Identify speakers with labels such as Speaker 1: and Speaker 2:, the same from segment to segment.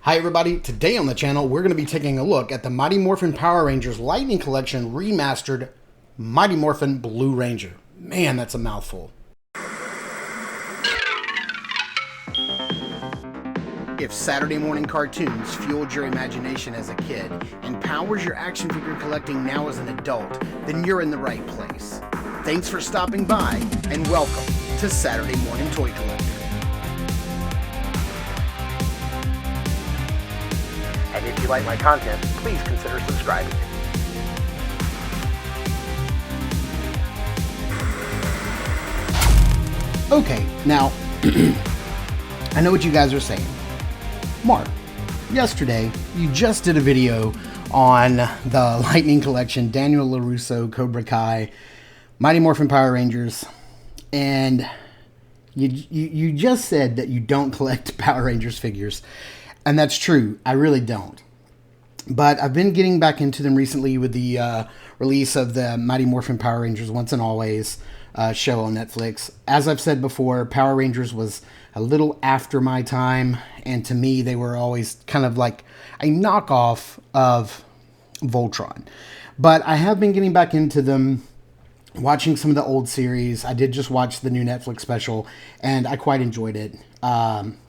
Speaker 1: Hi everybody, today on the channel we're going to be taking a look at the Mighty Morphin Power Rangers Lightning Collection Remastered Mighty Morphin Blue Ranger. Man, that's a mouthful. If Saturday morning cartoons fueled your imagination as a kid and powers your action figure collecting now as an adult, then you're in the right place. Thanks for stopping by and welcome to Saturday Morning Toy Collector. And if you like my content, please consider subscribing. Okay, now, I know what you guys are saying. Mark, yesterday, you just did a video on the Lightning Collection, Daniel LaRusso, Cobra Kai, Mighty Morphin Power Rangers, and you just said that you don't collect Power Rangers figures. And that's true. I really don't. But I've been getting back into them recently with the release of the Mighty Morphin Power Rangers Once and Always show on Netflix. As I've said before, Power Rangers was a little after my time. And to me, they were always kind of like a knockoff of Voltron. But I have been getting back into them, watching some of the old series. I did just watch the new Netflix special, and I quite enjoyed it.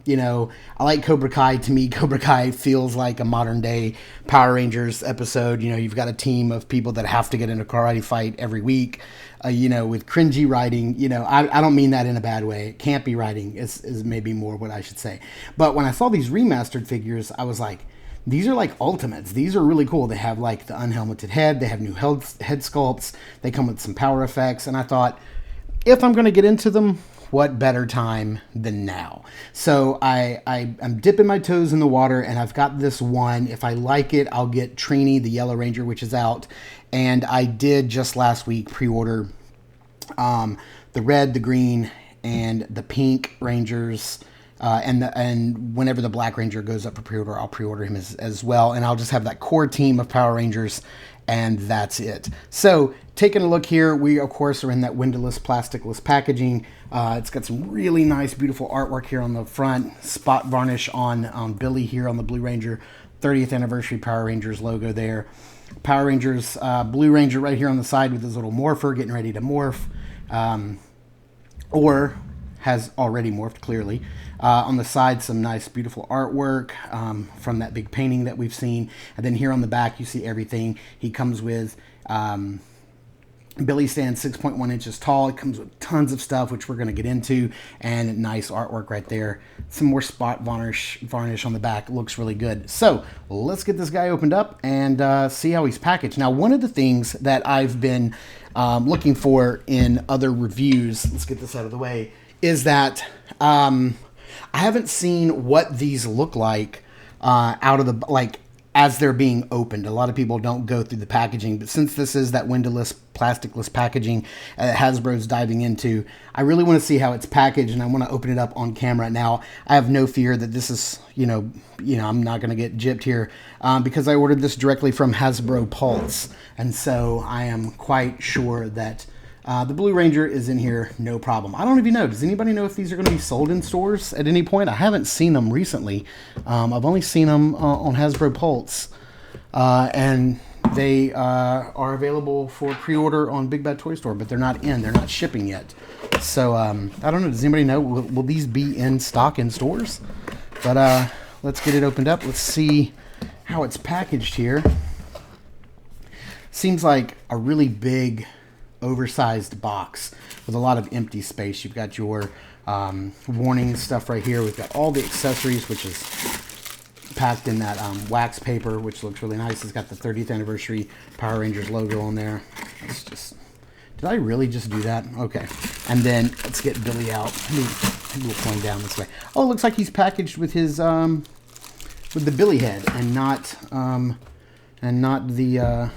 Speaker 1: You know, I like Cobra Kai. To me, Cobra Kai feels like a modern day Power Rangers episode. You know, you've got a team of people that have to get in a karate fight every week, you know, with cringy writing. You know, I don't mean that in a bad way. Campy writing is maybe more what I should say. But when I saw these remastered figures, I was like, these are like ultimates. These are really cool. They have like the unhelmeted head. They have new head sculpts. They come with some power effects. And I thought, if I'm going to get into them, what better time than now? So I'm dipping my toes in the water, and I've got this one. If I like it, I'll get Trini, the Yellow Ranger, which is out. And I did just last week pre-order the red, the green, and the pink Rangers. And whenever the Black Ranger goes up for pre-order, I'll pre-order him as well. And I'll just have that core team of Power Rangers, and that's it. So, taking a look here, we, of course, are in that windowless, plasticless packaging. It's got some really nice, beautiful artwork here on the front. Spot varnish on Billy here on the Blue Ranger. 30th Anniversary Power Rangers logo there. Power Rangers, Blue Ranger right here on the side with his little morpher, getting ready to morph. Or has already morphed, clearly. On the side, some nice, beautiful artwork from that big painting that we've seen. And then here on the back, you see everything. He comes with Billy stands 6.1 inches tall. It comes with tons of stuff, which we're going to get into, and nice artwork right there. Some more spot varnish on the back. Looks really good. So let's get this guy opened up and see how he's packaged. Now, one of the things that I've been looking for in other reviews, let's get this out of the way, is that I haven't seen what these look like out of the, like, as they're being opened. A lot of people don't go through the packaging, but since this is that windowless, plasticless packaging Hasbro's diving into, I really want to see how it's packaged, and I want to open it up on camera. Now, I have no fear that this is, you know, I'm not going to get gypped here because I ordered this directly from Hasbro Pulse, and so I am quite sure that the Blue Ranger is in here, no problem. I don't even know. Does anybody know if these are going to be sold in stores at any point? I haven't seen them recently. I've only seen them on Hasbro Pulse. And they are available for pre-order on Big Bad Toy Store, but they're not in. They're not shipping yet. So, I don't know. Does anybody know? Will these be in stock in stores? But let's get it opened up. Let's see how it's packaged here. Seems like a really big, oversized box with a lot of empty space. You've got your warning stuff right here. We've got all the accessories, which is packed in that wax paper, which looks really nice. It's got the 30th Anniversary Power Rangers logo on there. It's just, did I really just do that? Okay. And then let's get Billy out. Maybe we'll point down this way. Oh, it looks like he's packaged with his with the Billy head and not the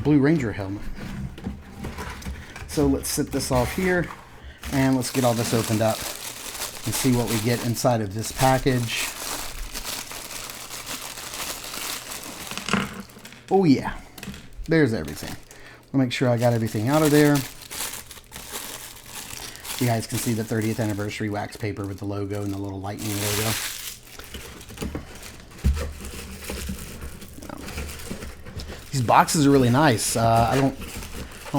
Speaker 1: Blue Ranger helmet. So let's set this off here, and let's get all this opened up and see what we get inside of this package. Oh yeah, there's everything. I'll make sure I got everything out of there. You guys can see the 30th Anniversary wax paper with the logo and the little lightning logo. These boxes are really nice. I don't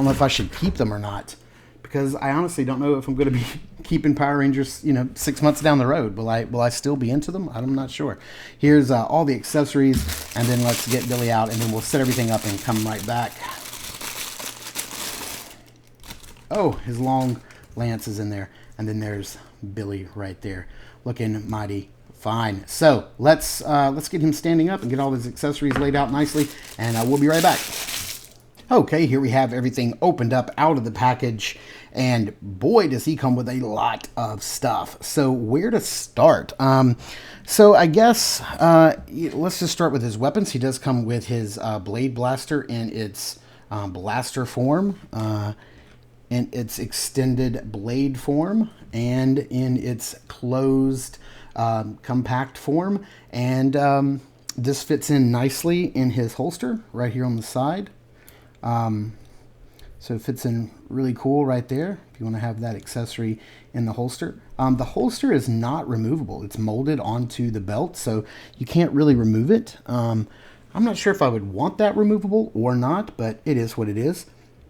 Speaker 1: know if I should keep them or not, because I honestly don't know if I'm going to be keeping Power Rangers, 6 months down the road. Will I still be into them? I'm not sure. Here's all the accessories, and then let's get Billy out, and then we'll set everything up and come right back. Oh, his long lance is in there, and then there's Billy right there, looking mighty fine. So let's get him standing up and get all his accessories laid out nicely, and we'll be right back. Okay, here we have everything opened up out of the package, and boy, does he come with a lot of stuff. So where to start? So I guess let's just start with his weapons. He does come with his Blade Blaster in its blaster form, in its extended blade form, and in its closed compact form. And this fits in nicely in his holster right here on the side. So it fits in really cool right there if you want to have that accessory in the holster. The holster is not removable. It's molded onto the belt, so you can't really remove it. I'm not sure if I would want that removable or not, but it is what it is.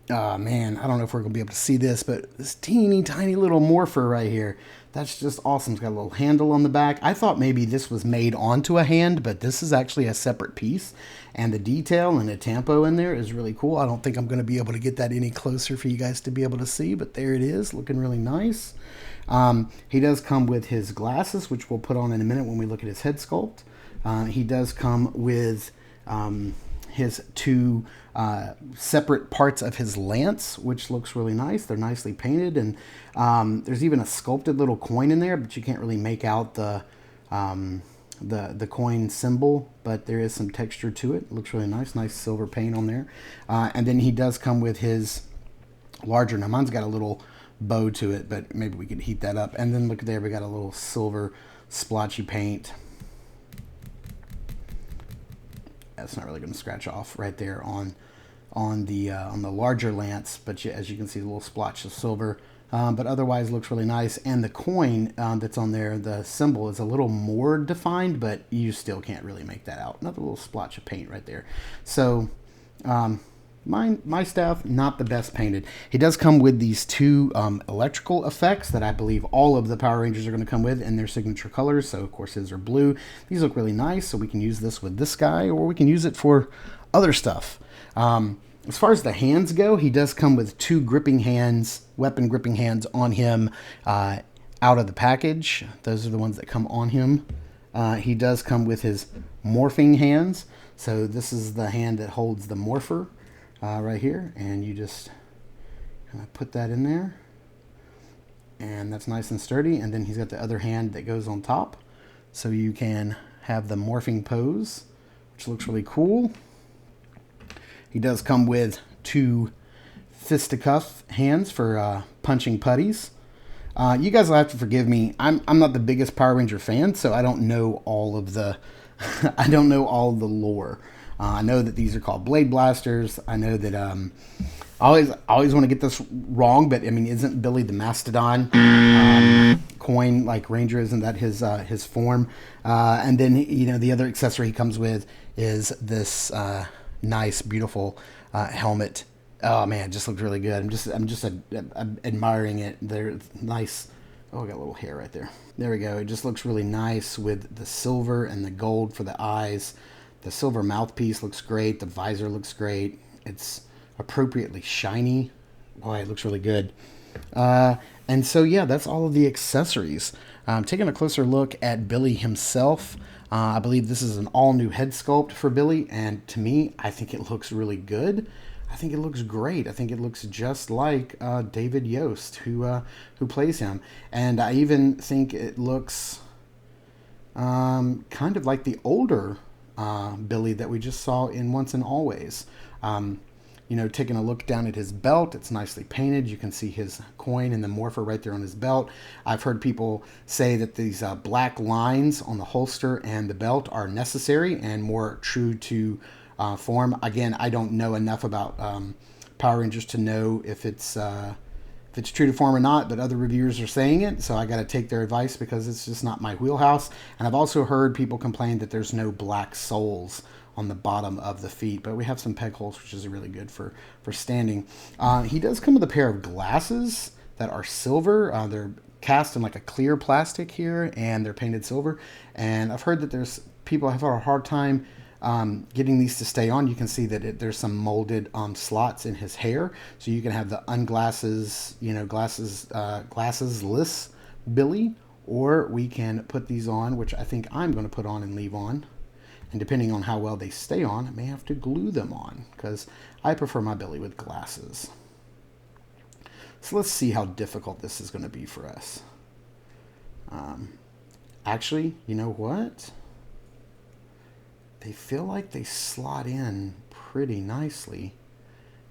Speaker 1: Man, I don't know if we're going to be able to see this, but this teeny tiny little morpher right here, that's just awesome. It's got a little handle on the back. I thought maybe this was made onto a hand, but this is actually a separate piece. And the detail and the tampo in there is really cool. I don't think I'm going to be able to get that any closer for you guys to be able to see, but there it is, looking really nice. He does come with his glasses, which we'll put on in a minute when we look at his head sculpt. He does come with his two separate parts of his lance, which looks really nice. They're nicely painted, and there's even a sculpted little coin in there, but you can't really make out the coin symbol, but there is some texture to it. It looks really nice silver paint on there. And then he does come with his larger, now mine's got a little bow to it, but maybe we could heat that up. And then look there, we got a little silver splotchy paint. That's not really going to scratch off right there on the larger lance, but as you can see, a little splotch of silver. But otherwise looks really nice. And the coin that's on there, the symbol is a little more defined, but you still can't really make that out. Another little splotch of paint right there. So my stuff, not the best painted. He does come with these two electrical effects that I believe all of the Power Rangers are going to come with in their signature colors. So of course his are blue. These look really nice, so we can use this with this guy, or we can use it for other stuff. As far as the hands go, he does come with two gripping hands, weapon gripping hands on him out of the package. Those are the ones that come on him. He does come with his morphing hands. So this is the hand that holds the morpher right here. And you just kind of put that in there. And that's nice and sturdy. And then he's got the other hand that goes on top. So you can have the morphing pose, which looks really cool. He does come with two fisticuff hands for punching putties. You guys will have to forgive me. I'm not the biggest Power Ranger fan, so I don't know all of the I don't know all the lore. I know that these are called Blade Blasters. I know that I always want to get this wrong, but I mean, isn't Billy the Mastodon coin like Ranger? Isn't that his form? And then the other accessory he comes with is this nice, beautiful helmet. Oh man, it just looks really good. I'm just admiring it. They're nice. Oh, I got a little hair right there. There we go. It just looks really nice with the silver and the gold for the eyes. The silver mouthpiece looks great. The visor looks great. It's appropriately shiny. Boy, it looks really good. And so yeah, that's all of the accessories. Taking a closer look at Billy himself. I believe this is an all-new head sculpt for Billy, and to me, I think it looks really good. I think it looks great. I think it looks just like David Yost, who plays him, and I even think it looks kind of like the older Billy that we just saw in Once and Always. Taking a look down at his belt, it's nicely painted. You can see his coin and the morpher right there on his belt. I've heard people say that these black lines on the holster and the belt are necessary and more true to form. Again, I don't know enough about Power Rangers to know if if it's true to form or not, but other reviewers are saying it, so I got to take their advice because it's just not my wheelhouse. And I've also heard people complain that there's no black soles on the bottom of the feet, but we have some peg holes, which is really good for standing. He does come with a pair of glasses that are silver. They're cast in like a clear plastic here, and they're painted silver. And I've heard that there's people have had a hard time getting these to stay on. You can see that there's some molded slots in his hair, so you can have the unglasses, glassesless Billy, or we can put these on, which I think I'm going to put on and leave on. And depending on how well they stay on, I may have to glue them on because I prefer my Billy with glasses. So let's see how difficult this is going to be for us. Actually, you know what? They feel like they slot in pretty nicely,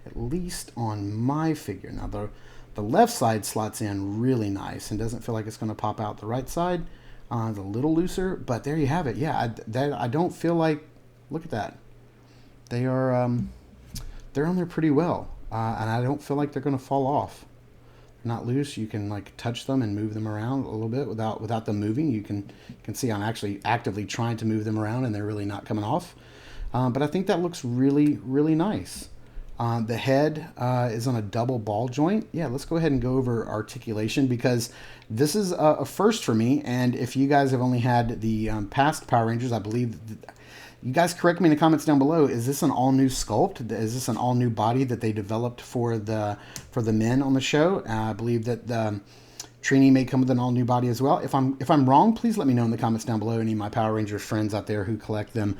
Speaker 1: at least on my figure. Now, the left side slots in really nice and doesn't feel like it's going to pop out. The right side is a little looser, but there you have it. Yeah, I don't feel like, look at that. They are, they're on there pretty well, and I don't feel like they're going to fall off. Not loose. You can like touch them and move them around a little bit without them moving. You can see I'm actually actively trying to move them around, and they're really not coming off. But I think that looks really, really nice. The head is on a double ball joint. Yeah, let's go ahead and go over articulation because this is a first for me. And if you guys have only had the past Power Rangers, I believe, you guys correct me in the comments down below. Is this an all-new sculpt? Is this an all-new body that they developed for the men on the show? I believe that Trini may come with an all-new body as well. If I'm wrong, please let me know in the comments down below. Any of my Power Rangers friends out there who collect them.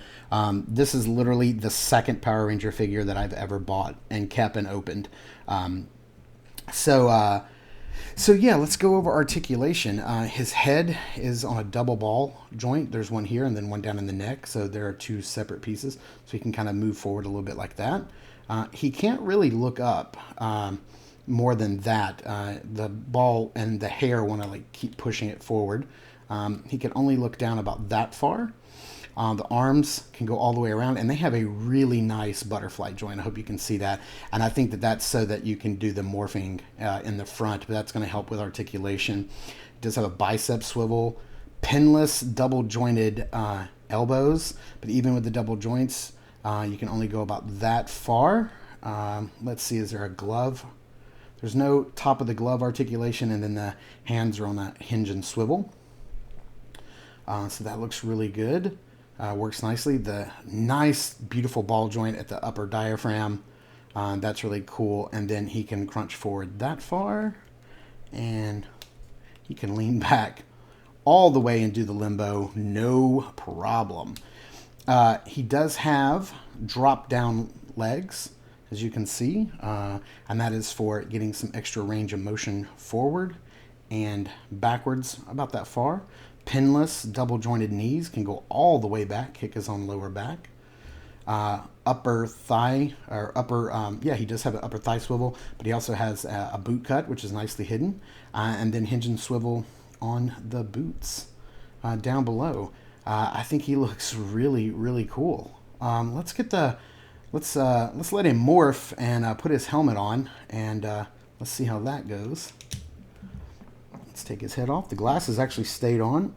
Speaker 1: This is literally the second Power Ranger figure that I've ever bought and kept and opened. So yeah, let's go over articulation. His head is on a double ball joint. There's one here and then one down in the neck. So there are two separate pieces. So he can kind of move forward a little bit like that. He can't really look up more than that. The ball and the hair want to like keep pushing it forward. He can only look down about that far. The arms can go all the way around, and they have a really nice butterfly joint. I hope you can see that. And I think that that's so that you can do the morphing in the front, but that's going to help with articulation. It does have a bicep swivel, pinless double jointed elbows, but even with the double joints, you can only go about that far. Let's see, is there a glove? There's no top of the glove articulation, and then the hands are on a hinge and swivel. So that looks really good. Works nicely. The nice, beautiful ball joint at the upper diaphragm. That's really cool. And then he can crunch forward that far. And he can lean back all the way and do the limbo. No problem. He does have drop-down legs, as you can see. And that is for getting some extra range of motion forward and backwards about that far. Pinless double jointed knees, can go all the way back, kick his own lower back. Upper thigh, or upper, he does have an upper thigh swivel, but he also has a boot cut, which is nicely hidden. And then hinge and swivel on the boots down below. I think he looks really, really cool. Let's let him morph and put his helmet on, and let's see how that goes. Let's take his head off. The glasses actually stayed on.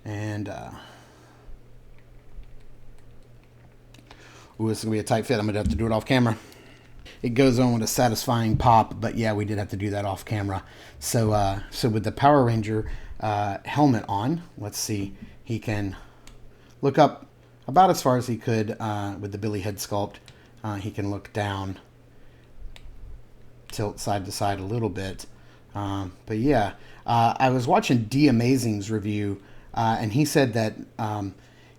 Speaker 1: And, ooh, this is going to be a tight fit. I'm going to have to do it off camera. It goes on with a satisfying pop, but yeah, we did have to do that off camera. So, so with the Power Ranger helmet on, let's see, he can look up about as far as he could with the Billy Head Sculpt. He can look down, tilt side to side a little bit. But yeah, I was watching D Amazing's review, and he said that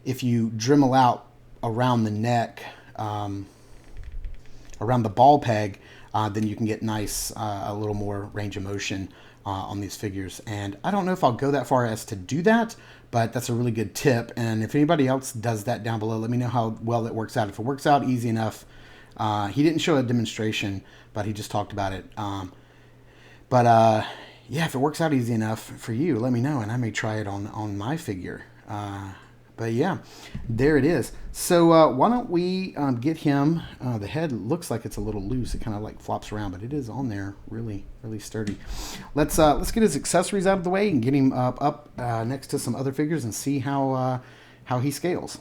Speaker 1: if you Dremel out around the neck, around the ball peg, then you can get nice, a little more range of motion on these figures. And I don't know if I'll go that far as to do that, but that's a really good tip. And if anybody else does that down below, let me know how well that works out. If it works out easy enough, he didn't show a demonstration, but he just talked about it. Yeah, if it works out easy enough for you, let me know, and I may try it on my figure. But yeah, there it is. So why don't we get him? The head looks like it's a little loose. It kind of like flops around, but it is on there, really, really sturdy. Let's get his accessories out of the way and get him up next to some other figures and see how he scales.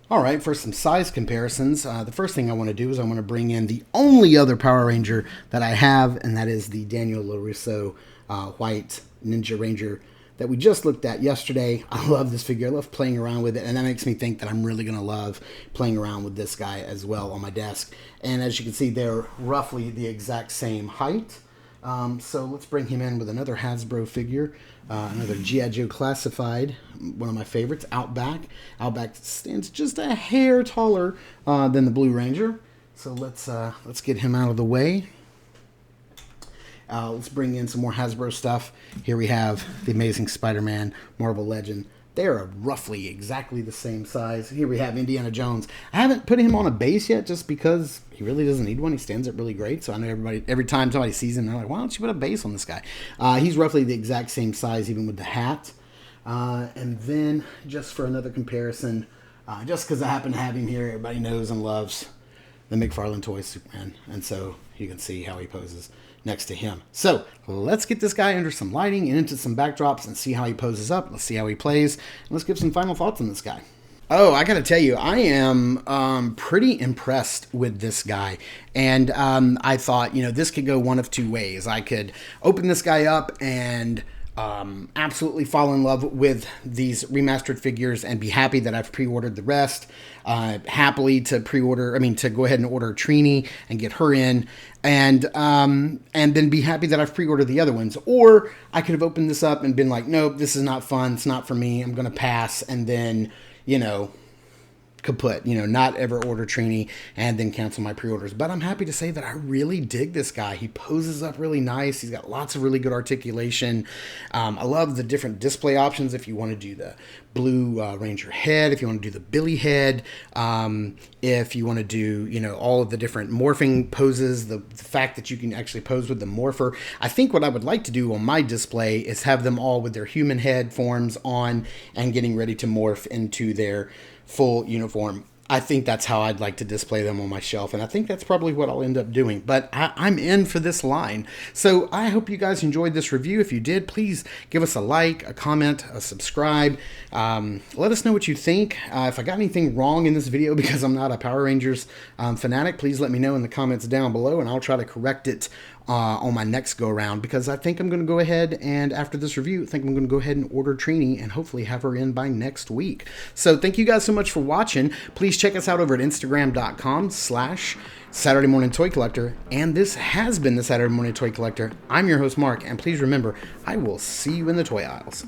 Speaker 1: All right, for some size comparisons, the first thing I want to do is I want to bring in the only other Power Ranger that I have, and that is the Daniel LaRusso White Ninja Ranger that we just looked at yesterday. I love this figure. I love playing around with it, and that makes me think that I'm really going to love playing around with this guy as well on my desk. And as you can see, they're roughly the exact same height. So let's bring him in with another Hasbro figure, another G.I. Joe Classified, one of my favorites, Outback. Outback stands just a hair taller than the Blue Ranger. So let's get him out of the way. Let's bring in some more Hasbro stuff. Here we have the Amazing Spider-Man Marvel Legend. They are roughly exactly the same size. Here we have Indiana Jones. I haven't put him on a base yet just because he really doesn't need one. He stands up really great. So I know every time somebody sees him, they're like, why don't you put a base on this guy? He's roughly the exact same size, even with the hat. And then just for another comparison, just because I happen to have him here, everybody knows and loves the McFarlane Toys Superman. And so you can see how he poses next to him. So let's get this guy under some lighting and into some backdrops and see how he poses up. Let's see how he plays. And let's give some final thoughts on this guy. Oh, I gotta tell you, I am pretty impressed with this guy. And I thought, this could go one of two ways. I could open this guy up and absolutely fall in love with these remastered figures and be happy that I've pre-ordered the rest. Happily to go ahead and order Trini and get her in, and then be happy that I've pre-ordered the other ones. Or I could have opened this up and been like, nope, this is not fun. It's not for me. I'm going to pass. And then, kaput, not ever order Trini and then cancel my pre-orders. But I'm happy to say that I really dig this guy. He poses up really nice. He's got lots of really good articulation. I love the different display options. If you want to do the Blue Ranger head, if you want to do the Billy head, if you want to do, all of the different morphing poses, the fact that you can actually pose with the morpher. I think what I would like to do on my display is have them all with their human head forms on and getting ready to morph into their full uniform. I think that's how I'd like to display them on my shelf, and I think that's probably what I'll end up doing. But I'm in for this line. So I hope you guys enjoyed this review. If you did, please give us a like, a comment, a subscribe. Let us know what you think. If I got anything wrong in this video because I'm not a Power Rangers fanatic, please let me know in the comments down below, and I'll try to correct it on my next go around, because I think I'm going to go ahead and after this review, I'm going to go ahead and order Trini and hopefully have her in by next week. So thank you guys so much for watching. Please check us out over at Instagram.com/Saturday Morning Toy Collector. And this has been the Saturday Morning Toy Collector. I'm your host, Mark, and please remember, I will see you in the toy aisles.